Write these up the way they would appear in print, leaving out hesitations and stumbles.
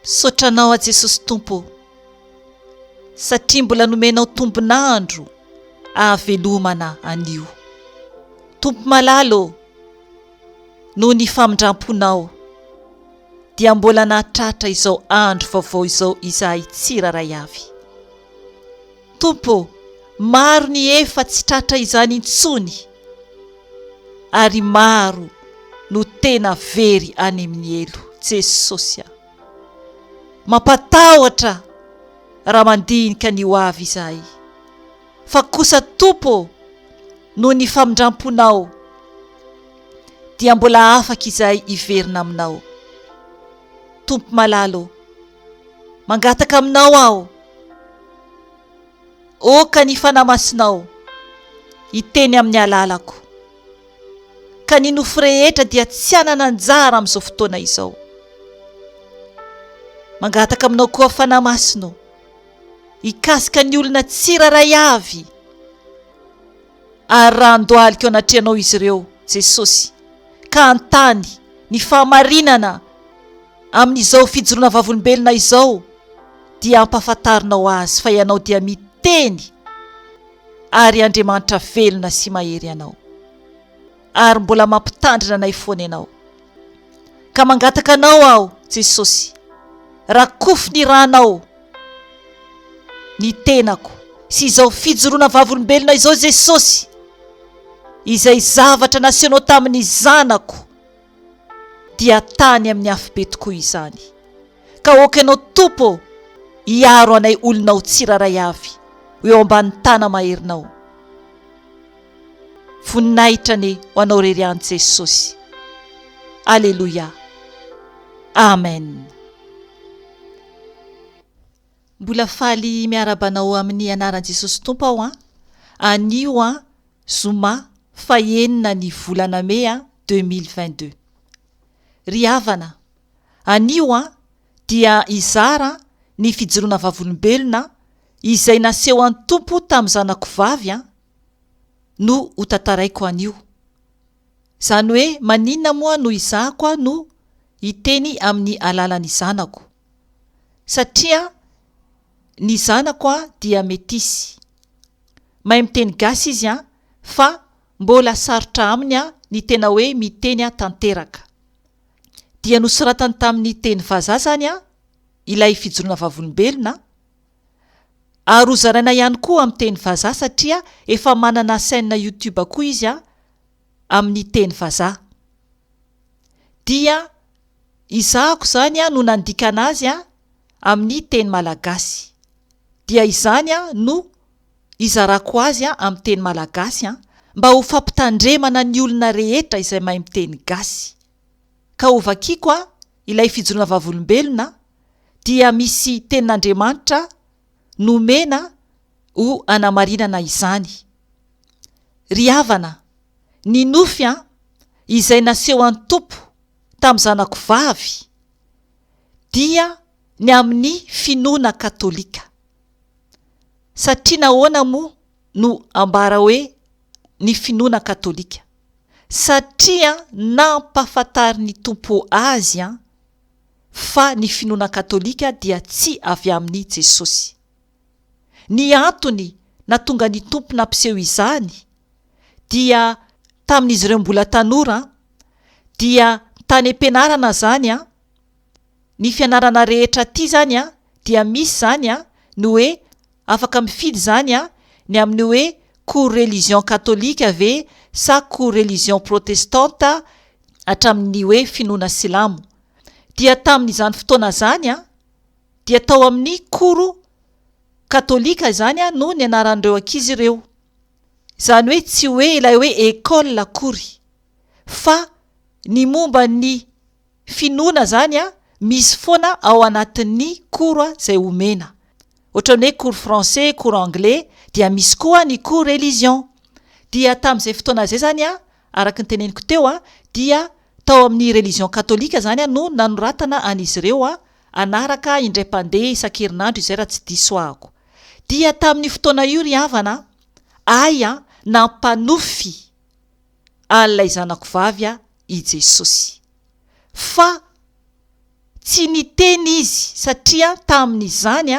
Sotranao a Jesosy Tompo, satria mbola nomenao tombonandro ahavelomana anio. Tompo malalo, noho ny famindramponao dia mbola nahatratra izao andro vaovao izao izahay tsiraray avy. Tompo, maro ny efa tsy tratra izany intsony, ary maro no tena very any amin'ny elo. Jesosy, mampatahotra raha mandinika ny ho avy izahay, fa kosa Tompo, noho ny famindramponao dia mbola afaka izahay iverina aminao. Tompo malalo, mangataka aminao aho, oka ny fanamasinao hiteny amin'ny alalako, ka ny nofo rehetra dia tsy hanana anjara amin'izao fotoana izao. Mangataka aminao koa fanamasino hikasika ny olona tsiraray avy, ary raha andohaliko anatrehanao izy ireo, Jesosy, ka antany ny fahamarinana amin'izao fijoroana vavolombelona izao, dia ampahafantarinao azy fa ianao dia miteny, ary Andriamanitra velona sy mahery ianao, ary mbola mampitandrina anay foana ianao. Ka mangataka anao aho, Jesosy, rakofy ny ranao ny tenako sy izao fijoroana vavolombelona izao, Jesosy, izay zavatra nasehoanao tamin'ny zanako dia tany amin'ny hafibe tokoa izany. Ka oka ianao Tompo hiaro anay olonao tsiraray avy eo ambany tana maherinao. Voninahitra ane ho anao rery any, Jesosy. Alleluia. Amen. Mbola faly miarabanao amin'ny anaran'i Jesosy Tompo aho anio zoma fahenina ny volana Mea 2022. Ry havana, anio dia izara ny fijoroana vavolombelona izay naseho an'ny Tompo tamin'ny zanako vavy no hotantaraiko anio. Zany hoe maninona moa no izahako no hiteny amin'ny alalan'ny zanako, satria ny zanako dia metisy, mahay miteny gasy izy fa mbola sarotra aminy ny tena hoe miteny tanteraka. Dia nosoratany tamin'ny teny vazaha zany ilay fijoroana vavolombelona, ary hozaraina ihany koa amin'ny teny vazaha satria efa manana chaîne YouTube koa izy amin'ny teny vazaha. Dia izahako zany no nandikana azy amin'ny teny malagasy. Dia izany no izarako azy amin'ny teny malagasy mba ho fampitandremana ny olona rehetra izay mahay miteny gasy. Ka ho vakiako ilay fijoroana vavolombelona dia misy tenin'Andriamanitra nomena ho anamarinana izany. Ry havana, ny nofy izay naseho an'ny Tompo tamin'ny zanako vavy dia ny amin'ny finoana katolika. Satria nahoana moa no ambara hoe ny finoana katolika? Satria nampahafantarin'ny Tompo azy fa ny finoana katolika dia tsy avy amin'ny Jesosy. Ny antony natonga ny Tompo nampiseho izany dia tamin'izy ireo mbola tanora dia tany am-pianarana zany ny fianarana rehetra ty zany dia misy zany ny hoe afaka mifidy zany ny amin'ny hoe cours religion katolika ve sa cours religion protestante hatramin'ny hoe finoana silamo. Dia tamin'izany fotoana zany dia tao amin'ny cours katolika zany no ny anaran'ireo ankizy ireo. Zany hoe tsy hoe ilay hoe école la cours, fa ny momba ny finoana zany misy foana ao anatin'ny cours zay omena. Ohatran'ny hoe cours français, cours anglais, dia misy koa ny cours religion. Dia tamin'izay fotoana zay zany araka ny teneniko teo dia tao amin'ny religion katolika zany no nanoratana an'izy ireo anaraka indray-pandeha isan-kerinandro izay raha tsy diso ahako. Dia tamin'ny fotoana io ry havana, nampanofy an'ilay zanako vavy i Jesosy. Fa tsy niteny izy satria tamin'izany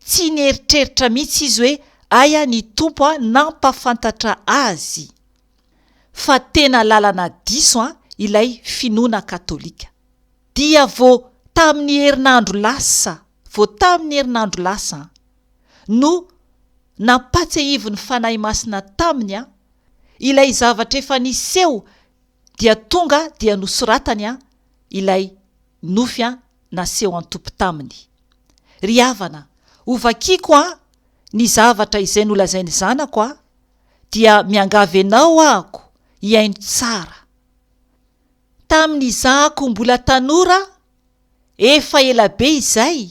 tsy nieritreritra mihitsy izy hoe aya ny tompo nampafantatra azy. Fa tena lalana diso ilay finoana katolika. Dia vao tamin'ny herinandro lasa no nampatsehivy ny fanahy masina taminy ilay zavatra efa niseho dia tonga dia nosoratany ilay nofy naseho antompo taminy. Ry havana, ovakiko ny zavatra izay nolazainy zanako dia miangavy anao ahako hiaino tsara. Tamin'izahako mbola tanora, efa ela be izay,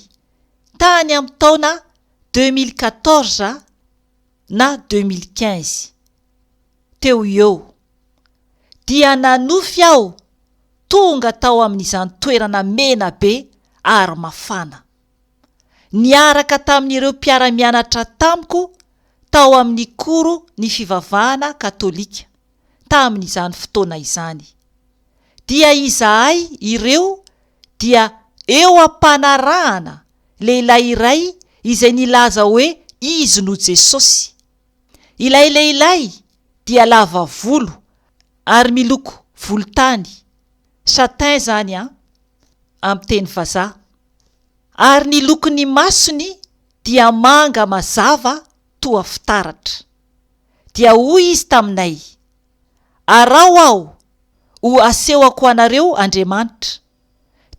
tany amin'ny taona 2014 na 2015 teo eo, dia nanofy aho tonga tao amin'izany toerana mena be ary mafana. Niaraka tamin'ireo mpiara-mianatra tamiko tao amin'ny koro ny fivavahana katolika tamin'izany fotoana izany. Dia izahay ireo dia eo ampanarahana lehilahy iray izay nilaza hoe izy no Jesosy. Ilay lehilahy dia lava volo ary miloko volontany, satin zany amin'ny teny vazaha, ary ny lokon'ny masony dia manga mazava toa fitaratra. Dia hoy izy taminay, arao aho ho asehoko anareo Andriamanitra.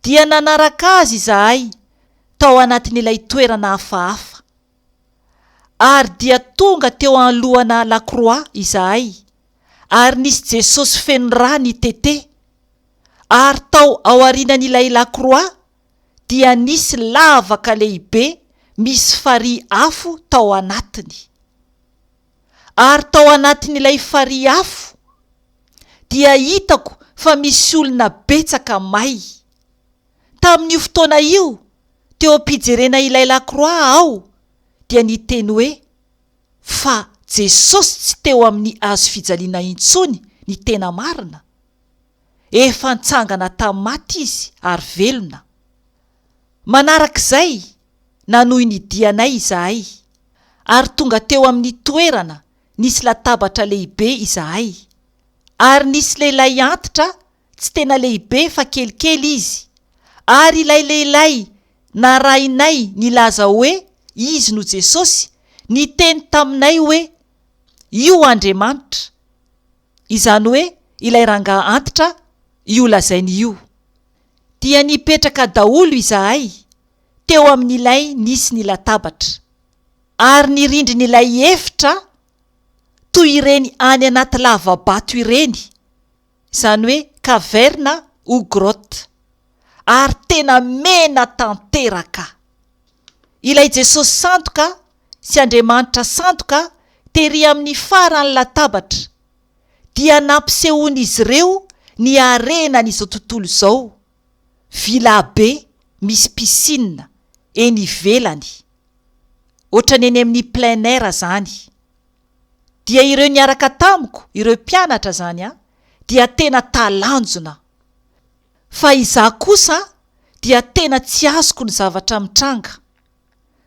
Dia nanaraka azy izahay tao anatin'ilay toerana hafahafa, ary dia tonga teo anoloana lakroa izahay, ary nisy Jesosy feno rà nitete, ary tao aorianan'ilay lakroa dia nisy lavaka lehibe misy farihy afo tao anatiny. Ary tao anatin'ilay farihy afo dia hitako fa misy olona betsaka may. Tamin'io fotoana io, teo ampijerena ilay lakroa aho dia niteny hoe fa Jesosy tsy teo amin'ny hazo fijaliana intsony ny tena marina. Efa nitsangana tamaty izy ary velona. Manarak'izay nanohy ny dianay izahay, ary tonga teo amin'ny toerana nisy latabatra lehibe izahay, ary nisy lehilahy antitra, tsy tena lehibe fa kelikely izy, ary ilay lehilahy narainay nilaza hoe izy no Jesosy, niteny taminay hoe io Andriamanitra, izany hoe ilay rangahy antitra io lazainy io. Dia nipetraka daholo izahay teo amin'ilay nisy ny latabatra, ary ny rindrin'ilay efitra toy ireny any anaty lavabato ireny, izany hoe caverna ou grotte, ary tena mena tanteraka. Ilay Jesosy sandoka sy Andriamanitra sandoka tery amin'ny farany latabatra dia nampisehoan'izy ireo ny harenan'izao tontolo izao, vila be misy piscine eny ivelany, ohatrany eny amin'ny plein air zany. Dia ireo niaraka tamiko, ireo mpianatra zany dia tena talanjona. Fa izaho kosa dia tena tsy azoko ny zavatra mitranga.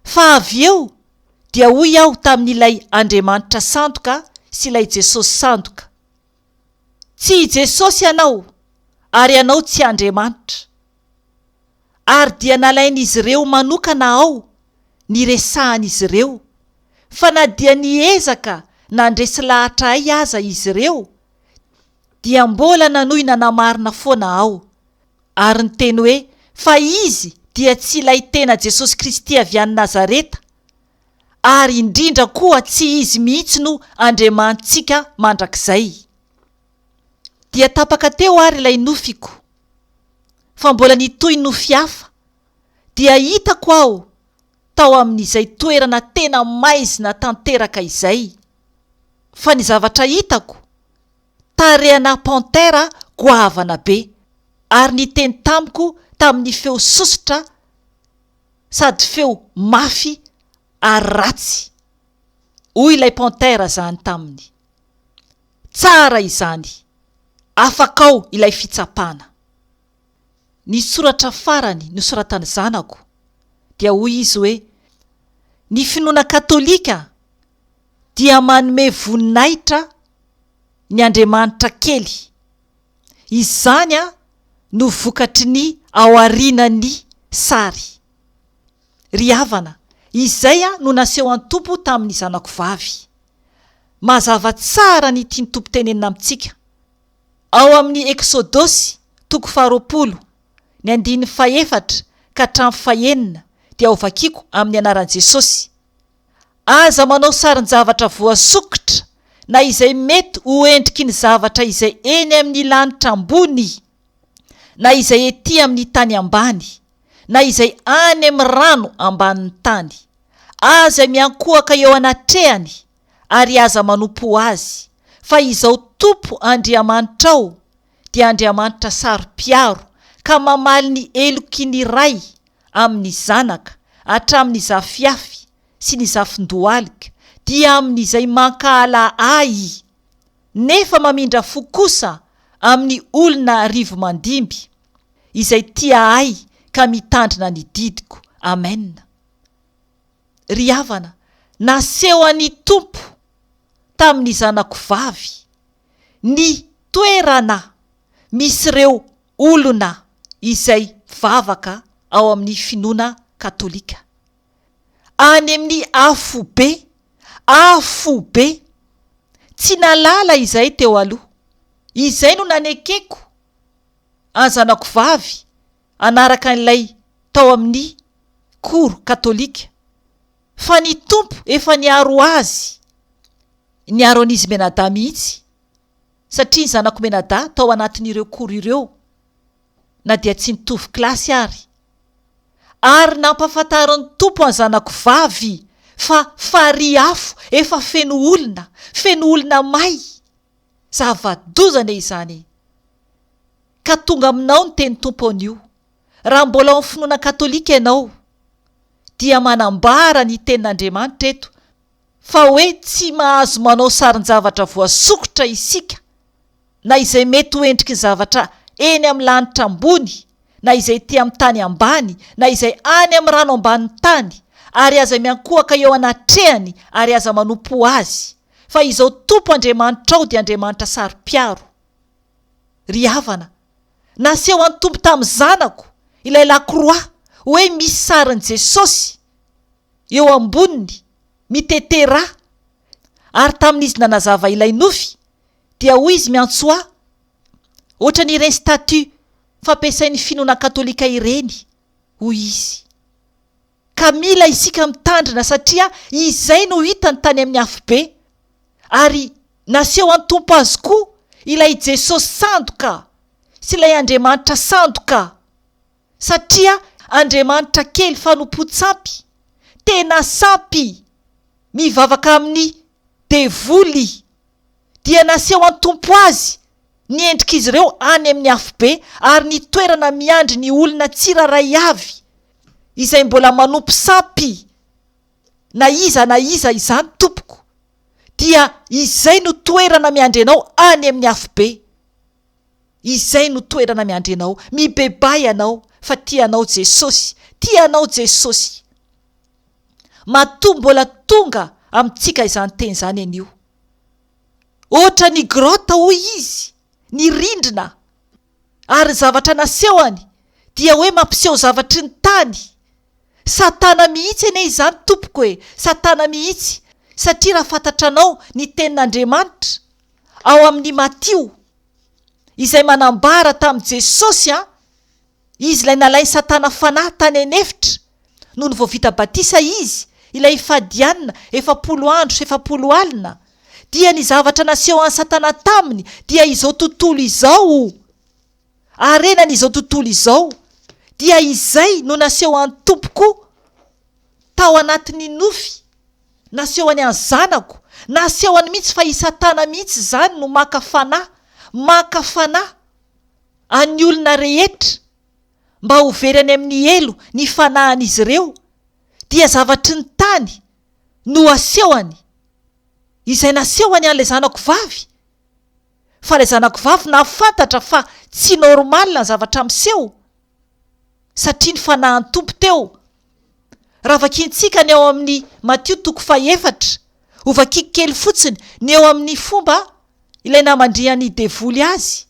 Fa avy eo dia hoy aho tamin'ilay Andriamanitra sandoka sy ilay Jesosy sandoka, tsy Jesosy ianao, ary ianao tsy Andriamanitra. Ary dia nalain'izy ireo manokana ao niresahan'izy ireo, fa na dia niezaka nandresy lahatra ay aza izy ireo, dia mbola nanohy nanamarina foana aho, ary niteny hoe fa izy dia tsy ilay tena Jesosy Kristy avy any Nazareta, ary indrindra koa tsy izy mihitsy no Andriamanitsika mandrakizay. Dia tapaka teo ary ilay nofiko, fa mbola nitoy nofy hafa, dia hitako aho tao amin'izay toerana tena maizina tanteraka izay. Fa ny zavatra hitako, tarehana pantera goavana be, ary niteny tamiko tamin'ny feo sosotra sady feo mafy ary ratsy. Hoy ilay pantera zany taminy, tsara izany, afaka ao ilay fitsapana. ny soratra farany nosoratany zanako dia hoy izy hoe ny finoana katolika dia manome voninahitra ny Andriamanitra kely. Izany no vokatry ny aorinany sary. Ry havana, izay no naseho an'ny Tompo tamin'ny zanako vavy. Mazava tsara ny tiany Tompo tenenina amintsika. Ao amin'ny Eksodosy 20 ny 14 ka 19 dia ho vakiako amin'ny anaran'i Jesosy. Aza manao sarin-javatra voasokitra na izay mety ho endriky ny zavatra izay eny amin'ny lanitra ambony, na izay ety amin'ny tany ambany, na izay any amin'ny rano ambanin'ny tany. Aza miankohaka eo anatrehany ary aza manompo azy, fa izao Tompo Andriamanitrao dia Andriamanitra saro-piaro ka mamaly ny eloky ny ray amin'ny zanaka hatramin'ny zafiafy sy ny zafindohalika, dia amin'izay mankahala ahy, nefa mamindra fo kosa amin'ny olona rivo mandimby izay tia ahy ka mitandrina ny didiko. Amen. Ry havana, naseho an'ny Tompo tamin'ny zanako vavy ny toerana misy ireo olona izay vavaka ao amin'ny finoana katolika. Any amin'ny afo be, tsy nalala izay teo aloha. Izay no nanekeko anzanako vavy anaraka an'ilay tao amin'ny koro katolika, fa ny Tompo efa niaro azy, niaro an'izy menada mihitsy, satria ny zanako menada tao anatin'ireo koro ireo na dia tsy nitovy klasy ary nampafantaran'ny Tompo any zanako vavy fa fary afo efa feno olona may. Zavadozana izany. Ka tonga aminao ny teny Tompo an'io. Raha mbola ao amin'ny finoana katolika ianao dia manambara ny tenin'Andriamanitra eto fa hoe tsy mahazo manao sarin-javatra voasokitra isika, na izay mety ho endriky ny zavatra eny amin'ny lanitra ambony, na izay ety amin'ny tany ambany, na izay any amin'ny rano ambanin'ny tany, ary aza miankohaka eo anatrehany ary aza manompo azy, fa izao Tompo Andriamanitrao dia Andriamanitra saro-piaro. Ry havana, naseho an'ny Tompo tamin'ny zanako ilay lakroa hoe misy sarin'i Jesosy eo amboniny mitetera, ary tamin'izy nanazava ilay nofy dia hoy izy miantsoa ohatra n'ireny statut fampiasain'ny finoana katolika ireny, hoy izy. Ka mila isika mitandrina satria izay no hitany tany amin'ny afobe, ary naseho an'ny Tompo azy koa ilay Jesosy sandoka sy ilay Andriamanitra sandoka, satria Andriamanitra kely fanompo-tsampy, tena sampy, mivavaka amin'ny devoly, dia naseho an'ny Tompo azy ny endrik'izy ireo any amin'ny afobe ary ny toerana miandry ny olona tsiraray avy izay mbola manompo sampy na iza izany Tompoko, dia izay no toerana miandry anao any amin'ny afobe. Izay no toerana miandry anao, mibebay anao fa tianao Jesosy. Matoa mbola tonga amintsika izany teny izany anio. Ohatra ny grotta hoy izy, ny rindrina, ary zavatra nasehony dia hoe mampiseho zavatry ny tany. Satana mihitsy ene izany Tompoko e, satana mihitsy, satria raha fantatranao ny tenin'Andriamanitra ao amin'ny Matio izay manambara tamin'i Jesosy, izy ilay nalainy satana fanahy tany anefitra noho ny vao vita batisa izy, ilay fadianina 70 andro sy 70 alina, dia ny zavatra naseho an'ny satana taminy dia izao tontolo izao. Arenany izao tontolo izao dia izay no naseho an'ny Tompoko tao anatin'ny nofy, naseho any zanako, naseho any mihitsy fa i satana mihitsy zany no maka fanahy any olona rehetra mba ho verany amin'ny elo ny fanahan'izy ireo, dia zavatry ny tany no asehony, izay nasehony an'ilay zanako vavy. Fa ilay zanako vavy nafantatra fa tsy normalina ny zavatra miseho, satria ny fanahin'ny tompo teo. Raha vakintsika ny ao amin'ny Matio 4:4 ho vakiky kely fotsiny ny eo amin'ny fomba ilay namandriany devoly azy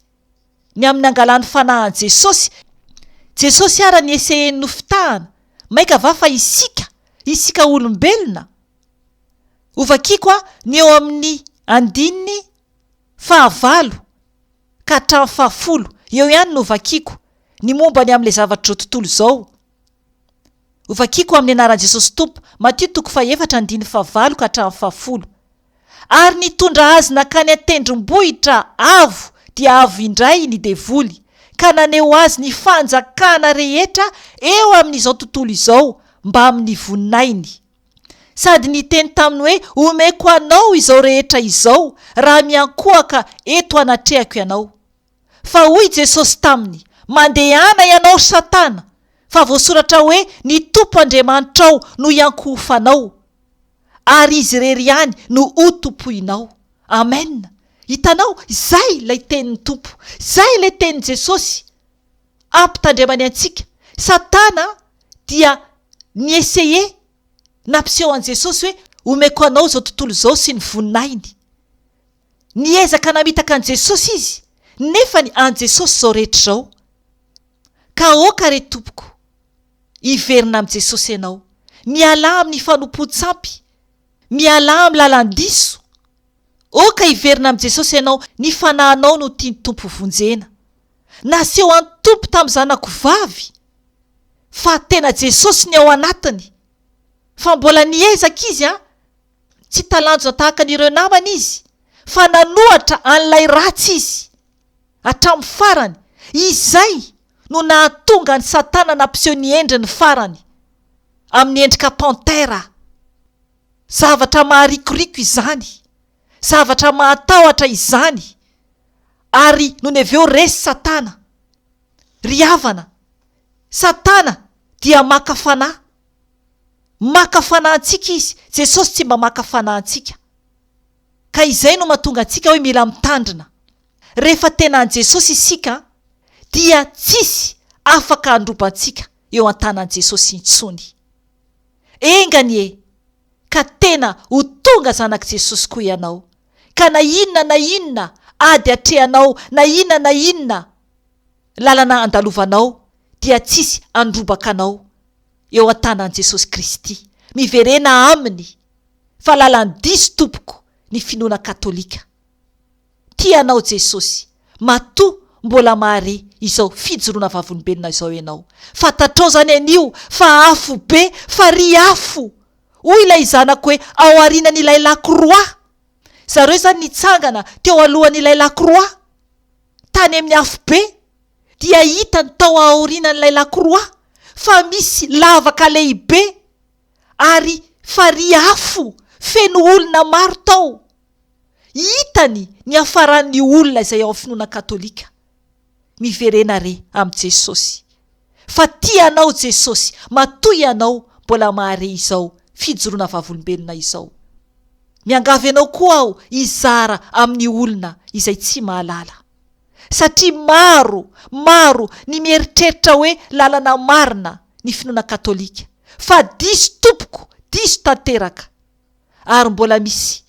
ny amin'ny angalany fanahin Jesosy ara ny eseheny no fitahana maika va fa isika olombelona. Ho vakiky ny eo amin'ny 9:9 ka hatramin'ny 10 eo ihany no vakiko ny momba ny amin'ilay zavatra tontolo izao. Ho vakiko amin'ny anaran'i Jesosy Tompo Matio 4:9 ka hatramin'ny 10. Ary nitondra azy nakany an-tendrombohitra avo dia avo indray ny devoly ka naneo azy ny fanjakana rehetra eo amin'izao tontolo izao mba amin'ny voninainy. Sady niteny taminy hoe omeko anao izao rehetra izao raha miankohaka eto anatrehako ianao. Fa hoy Jesosy taminy, mandehana ianao Satana, fa voasoratra hoe ny Tompo Andriamanitrao no iankofanao ary izy rery ihany no otompoinao. Amen. Hitanao, izay ilay tenin'ny Tompo, izay ilay tenin'i Jesosy ampitandremany antsika. Satana dia nieseye nampiseho an' Jesosy hoe omeko anao izao tontolo izao sy ny voninainy. Niezaka namitaka an' Jesosy izy, nefa ny an' Jesosy izao rehetra izao. Ka oka re tompoko, iverina am' Jesosy ianao, miala amin'ny fanompo-tsampy, miala amin'ny lalan-diso. Oka iverina am' Jesosy ianao, ny fanahinao no tiany Tompo vonjena. Naseho an Tompo tamin'ny zanako vavy, fa tena Jesosy ny ao anatiny. Fa mbola niezaka izy tsy talanjona tahaka an'ireo namany izy, fa nanohatra an'ilay ratsy izy hatramin'ny farany. Izay no nahatonga ny Satana nampiseho ny endriny farany amin'ny endrika pantera. Zavatra maharikoriko izany, zavatra mahatahotra izany, ary no avy eo resy Satana. Ry havana, Satana dia maka fanahy. Maka fanahintsika izy. Jesosy tsy mba maka fanahintsika. Ka izay no mahatonga antsika hoe mila mitandrina. Rehefa tena an' Jesosy isika dia tsisy afaka handrobantsika eo an-tanan' Jesosy intsony. Engany ka tena ho tonga zanak' Jesosy koa ianao. Ka na inona ady atrehanao, na inona lalana andalovanao, dia tsisy androbaka anao eo an-tanan' Jesosy Kristy. Miverena aminy fa lalan-diso tompoko ny finoana katolika. Tianao Jesosy, matoa mbola mahare izao fijoroana vavolombelona izao ianao. Fantatrao zany anio fa afo be, fa ry afo. Hoy ilay zanako hoe ao aorianan'ilay lakroa. Zareo zany nitsangana teo alohan'ilay lakroa tany amin'ny afo be, dia hitany tao aorianan'ilay lakroa fa misy lavaka lehibe ary fa ry afo feno olona maro tao. Hitany ny afaran'ny olona izay ao finoana katolika. Miverena re am' Jesosy. Fa tianao Jesosy, matoa ianao mbola mahare izao fijoroana vavolombelona izao. Miangavy ianao koa aho izara amin'ny olona izay tsy mahalala. Satria maro ny mieritreritra hoe lalana marina ny finoana katolika. Fa diso tompoko, diso tanteraka. Ary mbola misy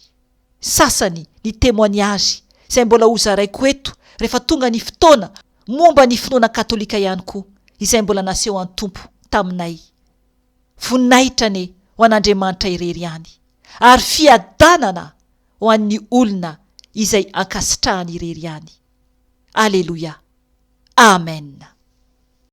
sasany ny témoignage izay mbola hozaraiko eto rehefa tonga ny fotoana momba ny finoana katolika ihany koa izay mbola naseho an Tompo taminay. Voninahitra ne ho an'Andriamanitra irery ihany, ary fiadanana ho an'ny olona izay ankasitrahany irery ihany. Aleluia. Amen.